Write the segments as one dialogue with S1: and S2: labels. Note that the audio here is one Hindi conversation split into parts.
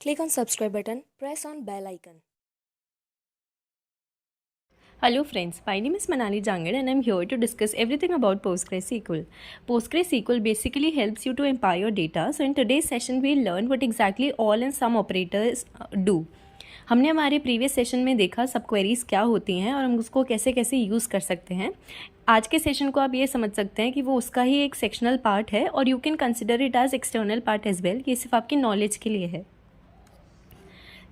S1: Click on subscribe button, press on bell icon.
S2: Hello friends, my name is Manali Jangad and I'm here to discuss everything about PostgreSQL. PostgreSQL basically helps you to empower your data. So in today's session we'll learn what exactly all and some operators do. हमने हमारे प्रीवियस सेशन में देखा सब क्वेरीज क्या होती हैं और हम उसको कैसे कैसे यूज़ कर सकते हैं. आज के सेशन को आप ये समझ सकते हैं कि वो उसका ही एक सेक्शनल पार्ट है और you can consider it as external part as well. ये सिर्फ आपकी नॉलेज के लिए है.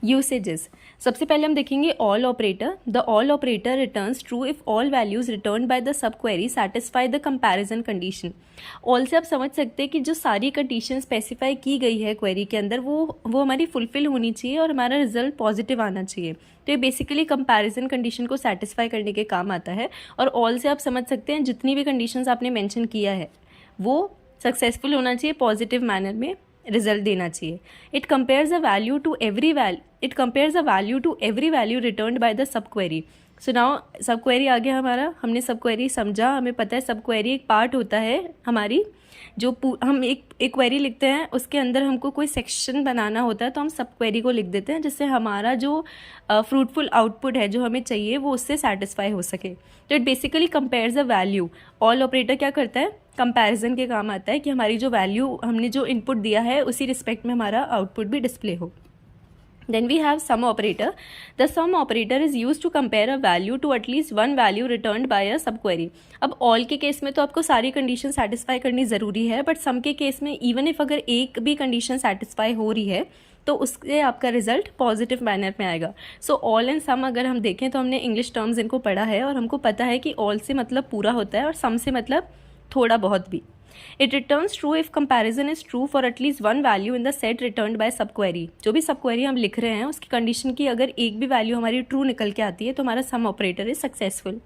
S2: यूसेजेस. सबसे पहले हम देखेंगे all operator. The all operator returns true if all values return bye the सब query satisfy the comparison condition. All से आप समझ सकते हैं कि जो सारी कंडीशन स्पेसिफाई की गई है क्वेरी के अंदर वो हमारी फुलफिल होनी चाहिए और हमारा रिजल्ट पॉजिटिव आना चाहिए. तो ये बेसिकली कंपैरिजन कंडीशन को सेटिस्फाई करने के काम आता है. और ऑल से आप समझ सकते हैं जितनी भी कंडीशंस आपने मेंशन किया है वो सक्सेसफुल होना चाहिए, पॉजिटिव मैनर में रिजल्ट देना चाहिए. It compares a value to every value returned by the सब query. So now sub query आ गया हमारा. हमने सब क्वेरी समझा, हमें पता है सब क्वेरी एक पार्ट होता है हमारी. जो हम एक क्वेरी लिखते हैं उसके अंदर हमको कोई सेक्शन बनाना होता है तो हम सब क्वेरी को लिख देते हैं जिससे हमारा जो फ्रूटफुल आउटपुट है जो हमें चाहिए वो उससे सेटिस्फाई हो सके. तो it basically compares a value. All operator क्या करता है? कंपैरिजन के काम आता है कि हमारी जो वैल्यू हमने जो इनपुट दिया है उसी रिस्पेक्ट में हमारा आउटपुट भी डिस्प्ले हो. Then we have sum operator. The sum operator is used to compare a value to at least one value returned by a subquery. अब all के केस में तो आपको सारी कंडीशन सेटिस्फाई करनी ज़रूरी है, बट सम के केस में इवन इफ अगर एक भी कंडीशन सेटिस्फाई हो रही है तो उससे आपका रिजल्ट पॉजिटिव मैनर में आएगा. सो ऑल एंड सम अगर हम देखें तो हमने इंग्लिश टर्म्स इनको पढ़ा है और हमको पता है कि ऑल से मतलब पूरा होता है और सम से मतलब थोड़ा बहुत भी. It returns true if comparison is true for at least one value in the set returned by subquery. जो भी सबक्वेरी हम लिख रहे हैं उसकी कंडीशन की अगर एक भी वैल्यू हमारी ट्रू निकल के आती है तो हमारा सम ऑपरेटर इज सक्सेसफुल.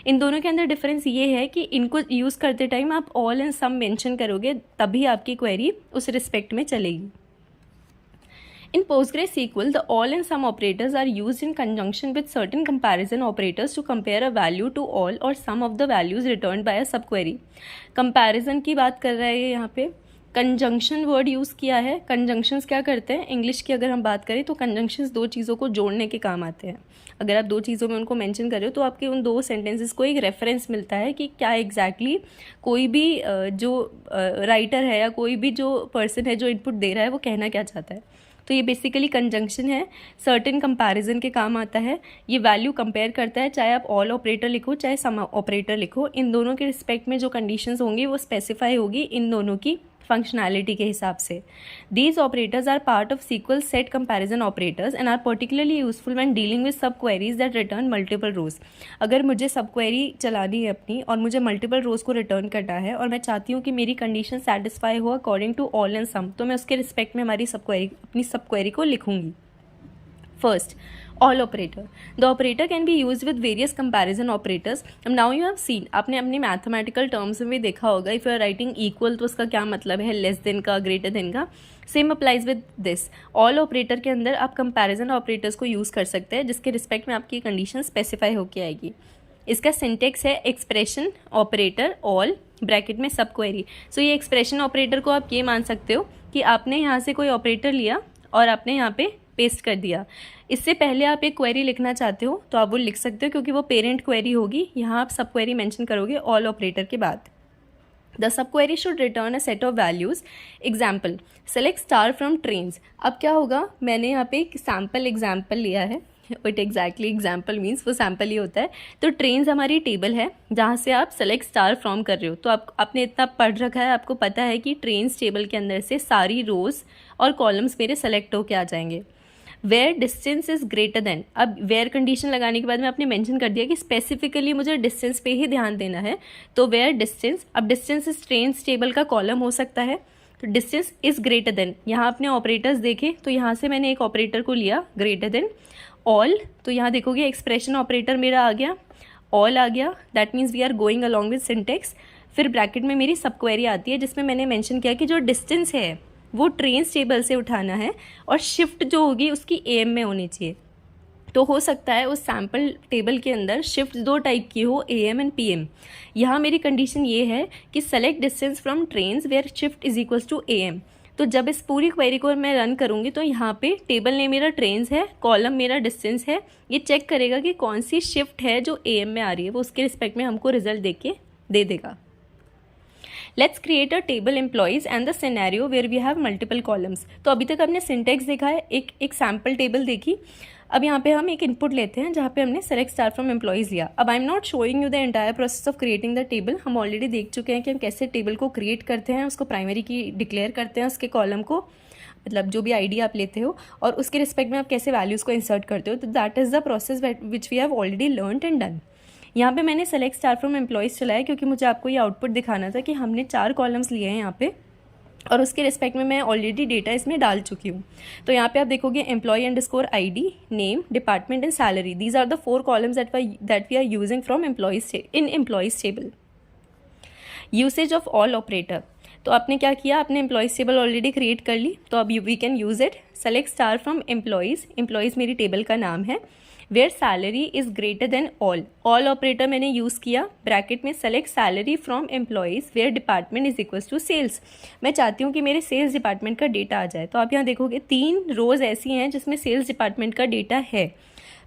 S2: इन दोनों के अंदर डिफरेंस ये है कि इनको यूज़ करते टाइम आप ऑल एंड सम मेंशन करोगे तभी आपकी क्वेरी उस रिस्पेक्ट में चलेगी. In PostgreSQL, the all and sum operators are used in conjunction with certain comparison operators to compare a value to all or sum of the values returned by a subquery. Comparison की बात कर रहे हैं यहाँ पे. कंजंक्शन वर्ड यूज़ किया है. कंजंक्शंस क्या करते हैं? इंग्लिश की अगर हम बात करें तो कंजंक्शंस दो चीज़ों को जोड़ने के काम आते हैं. अगर आप दो चीज़ों में उनको मेंशन कर रहे हो तो आपके उन दो सेंटेंसेस को एक रेफरेंस मिलता है कि क्या एग्जैक्टली कोई भी जो राइटर है या कोई भी जो पर्सन है जो इनपुट दे रहा है वो कहना क्या चाहता है. तो ये बेसिकली कंजंक्शन है, सर्टेन कंपैरिजन के काम आता है. ये वैल्यू कंपेयर करता है, चाहे आप ऑल ऑपरेटर लिखो चाहे सम ऑपरेटर लिखो, इन दोनों के रिस्पेक्ट में जो कंडीशंस होंगी वो स्पेसिफाई होगी इन दोनों की फंक्शनैलिटी के हिसाब से. These operators are part of SQL set comparison operators and are particularly useful when dealing with sub queries that return multiple rows. अगर मुझे सब क्वेरी चलानी है अपनी और मुझे मल्टीपल रोज को रिटर्न करना है और मैं चाहती हूँ कि मेरी कंडीशन सेटिस्फाई हो according to all and some, तो मैं उसके रिस्पेक्ट में हमारी अपनी सब क्वेरी को लिखूंगी. First, all operator. The operator can be used with various comparison operators. Now you have seen, आपने अपने mathematical terms में देखा होगा, if you are writing equal तो उसका क्या मतलब है, less than का, greater than का. Same applies with this. All operator के अंदर आप comparison operators को use कर सकते हैं जिसके respect में आपकी condition specify होके आएगी. इसका सिंटेक्स है एक्सप्रेशन ऑपरेटर ऑल ब्रैकेट में सब क्वेरी. सो ये एक्सप्रेशन ऑपरेटर को आप ये मान सकते हो कि आपने यहाँ से कोई ऑपरेटर लिया और आपने यहाँ पे पेस्ट कर दिया. इससे पहले आप एक क्वेरी लिखना चाहते हो तो आप वो लिख सकते हो क्योंकि वो पेरेंट क्वेरी होगी. यहाँ आप सब क्वेरी मेंशन करोगे ऑल ऑपरेटर के बाद. The sub query should return a set of values. Example, select star from trains. अब क्या होगा, मैंने यहाँ पे एक सैम्पल एग्जाम्पल लिया है. वट एग्जैक्टली एग्जाम्पल मीन्स वो सैम्पल ही होता है. तो ट्रेन्स हमारी टेबल है जहाँ से आप सेलेक्ट स्टार फ्रॉम कर रहे हो. तो आपने इतना पढ़ रखा है, आपको पता है कि ट्रेन्स टेबल के अंदर से सारी रोज और कॉलम्स मेरे सेलेक्ट होके आ जाएंगे. Where distance is greater than. अब वेयर कंडीशन लगाने के बाद में आपने मेंशन कर दिया कि स्पेसिफिकली मुझे डिस्टेंस पे ही ध्यान देना है. तो वेयर डिस्टेंस, अब डिस्टेंस इस ट्रेन्स टेबल का कॉलम हो सकता है. तो डिस्टेंस इज ग्रेटर देन, यहाँ आपने ऑपरेटर्स देखे तो यहाँ से मैंने एक ऑपरेटर को लिया ग्रेटर देन ऑल. तो यहाँ देखोगे एक्सप्रेशन ऑपरेटर मेरा आ गया, ऑल आ गया. That means we are going along with syntax. फिर ब्रैकेट में मेरी सब क्वेरी आती है जिसमें मैंने मेंशन किया कि जो डिस्टेंस है वो ट्रेन्स टेबल से उठाना है और शिफ्ट जो होगी उसकी AM में होनी चाहिए. तो हो सकता है उस सैम्पल टेबल के अंदर शिफ्ट दो टाइप की हो, AM एंड PM. यहाँ मेरी कंडीशन ये है कि select distance from trains where shift is equals to AM. तो जब इस पूरी क्वेरी को मैं रन करूँगी तो यहाँ पे टेबल नेम मेरा ट्रेन्स है, कॉलम मेरा डिस्टेंस है, ये चेक करेगा कि कौन सी शिफ्ट है जो AM में आ रही है, वो उसके रिस्पेक्ट में हमको रिजल्ट दे देगा। Let's create a table employees and the scenario where we have multiple columns. तो अभी तक हमने सिंटेक्स देखा है, एक सैम्पल टेबल देखी। अब यहाँ पे हम एक इनपुट लेते हैं जहाँ पे हमने सेलेक्ट स्टार फ्रॉम एम्प्लॉयज़ लिया। अब I am not showing you the entire process of creating the table, हम ऑलरेडी देख चुके हैं कि हम कैसे टेबल को क्रिएट करते हैं, उसको प्राइमरी की डिक्लेयर करते हैं, उसके कॉलम को, मतलब जो भी आईडी आप लेते हो, और उसके रिस्पेक्ट में आप कैसे वैल्यूज़ को इंसर्ट करते हो। तो that is the process which we have already learned and done. यहाँ पे मैंने सेलेक्ट स्टार फ्रॉम एम्प्लॉयज़ चलाया क्योंकि मुझे आपको ये आउटपुट दिखाना था कि हमने 4 कॉलम्स लिए हैं यहाँ पे, और उसके रिस्पेक्ट में मैं ऑलरेडी डेटा इसमें डाल चुकी हूँ। तो यहाँ पे आप देखोगे employee_id, name, department and salary, these are the 4 columns that we are using from employees table. Usage of all operator, तो आपने क्या किया, आपने एम्प्लॉयज़ टेबल ऑलरेडी क्रिएट कर ली, तो अब we can use it. Select star from employees मेरी टेबल का नाम है, where salary is greater than all operator मैंने यूज़ किया, ब्रैकेट में select salary from employees where department is equals to sales. मैं चाहती हूँ कि मेरे सेल्स डिपार्टमेंट का डेटा आ जाए। तो आप यहाँ देखोगे 3 रोज़ ऐसी हैं जिसमें सेल्स डिपार्टमेंट का डेटा है,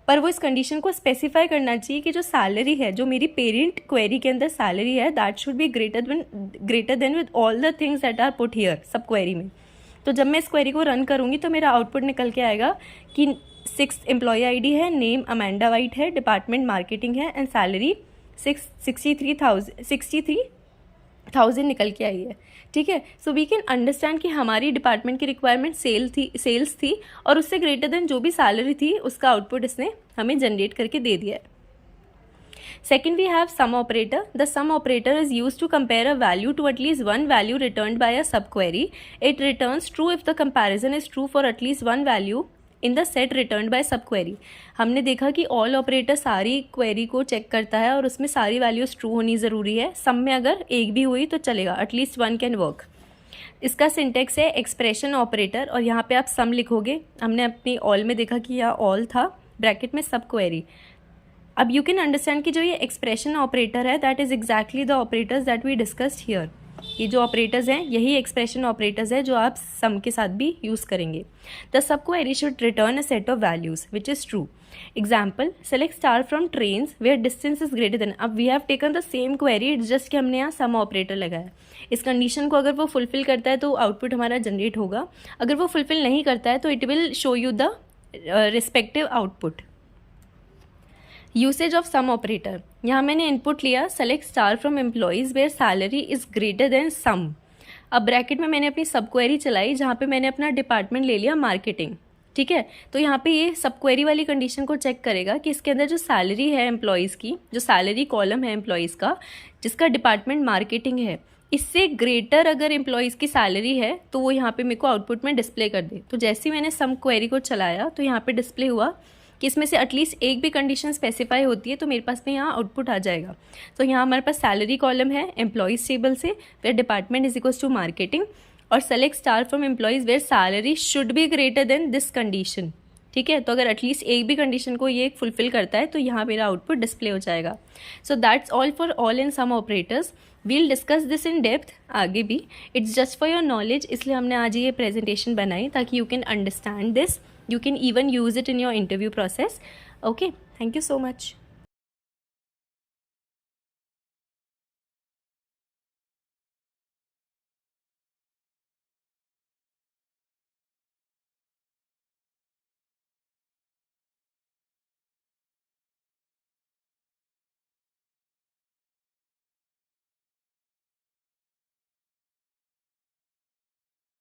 S2: पर वो इस कंडीशन को स्पेसिफाई करना चाहिए कि जो सैलरी है, जो मेरी पेरेंट क्वेरी के अंदर सैलरी है, that should be greater than with all the things that are put here sub query में। तो जब मैं इस क्वेरी को रन करूँगी तो मेरा आउटपुट निकल के आएगा कि 6 एम्प्लॉय आईडी है, नेम अमेंडा वाइट है, डिपार्टमेंट मार्केटिंग है, एंड सैलरी 63,000 निकल के आई है। ठीक है, सो वी कैन अंडरस्टैंड कि हमारी डिपार्टमेंट की रिक्वायरमेंट सेल्स थी, और उससे ग्रेटर देन जो भी सैलरी थी उसका आउटपुट इसने हमें जनरेट करके दे दिया है। Second, we have sum operator. The sum operator is used to compare a value to at least one value returned by a subquery. It returns true if the comparison is true for at least one value in the set returned by subquery. हमने देखा कि all operator सारी query को चेक करता है और उसमें सारी values true होनी ज़रूरी है। sum में अगर एक भी हुई तो चलेगा, at least one can work. इसका सिंटेक्स है एक्सप्रेशन ऑपरेटर, और यहाँ पे आप सम लिखोगे। हमने अपनी ऑल में देखा कि यहाँ ऑल था, ब्रैकेट में सब क्वेरी। अब यू कैन अंडरस्टैंड कि जो ये एक्सप्रेशन ऑपरेटर है, that is exactly the operators that we discussed here. ये जो ऑपरेटर्स हैं यही एक्सप्रेशन ऑपरेटर्स है जो आप सम के साथ भी यूज़ करेंगे। द सब query should return a set of values which is true. Example, select star from trains where distance is greater than. अब we have taken the same query, it's just कि हमने यहाँ सम ऑपरेटर लगाया। इस कंडीशन को अगर वो फुलफिल करता है तो आउटपुट हमारा जनरेट होगा, अगर वो फुलफिल नहीं करता है तो it will show you the respective output. Usage of some operator, यहाँ मैंने इनपुट लिया select star from employees where salary is greater than some. अब ब्रैकेट में मैंने अपनी सब क्वेरी चलाई जहाँ पे मैंने अपना डिपार्टमेंट ले लिया मार्केटिंग। ठीक है, तो यहाँ पे ये सब क्वेरी वाली कंडीशन को चेक करेगा कि इसके अंदर जो सैलरी है एम्प्लॉयज़ की, जो सैलरी कॉलम है एम्प्लॉयज़ का, जिसका डिपार्टमेंट मार्केटिंग है, इससे ग्रेटर अगर एम्प्लॉयज़ की सैलरी है तो वो यहाँ पे मेरे को आउटपुट में डिस्प्ले कर दे। तो जैसे ही मैंने सम क्वेरी को चलाया तो यहाँ पे डिस्प्ले हुआ कि इसमें से एटलीस्ट एक भी कंडीशन स्पेसिफाई होती है तो मेरे पास में यहाँ आउटपुट आ जाएगा। तो यहाँ हमारे पास सैलरी कॉलम है एम्प्लॉयज़ टेबल से, where department is equals to marketing, और select star from employees where salary should be greater than this condition. ठीक है, तो अगर एटलीस्ट एक भी कंडीशन को ये फुलफिल करता है तो यहाँ मेरा आउटपुट डिस्प्ले हो जाएगा। So that's all for all in some operators. We'll discuss this in depth आगे भी, it's just for your knowledge, इसलिए हमने आज ये प्रेजेंटेशन बनाई ताकि you can understand this, you can even use it in your interview process. Okay, thank you so much.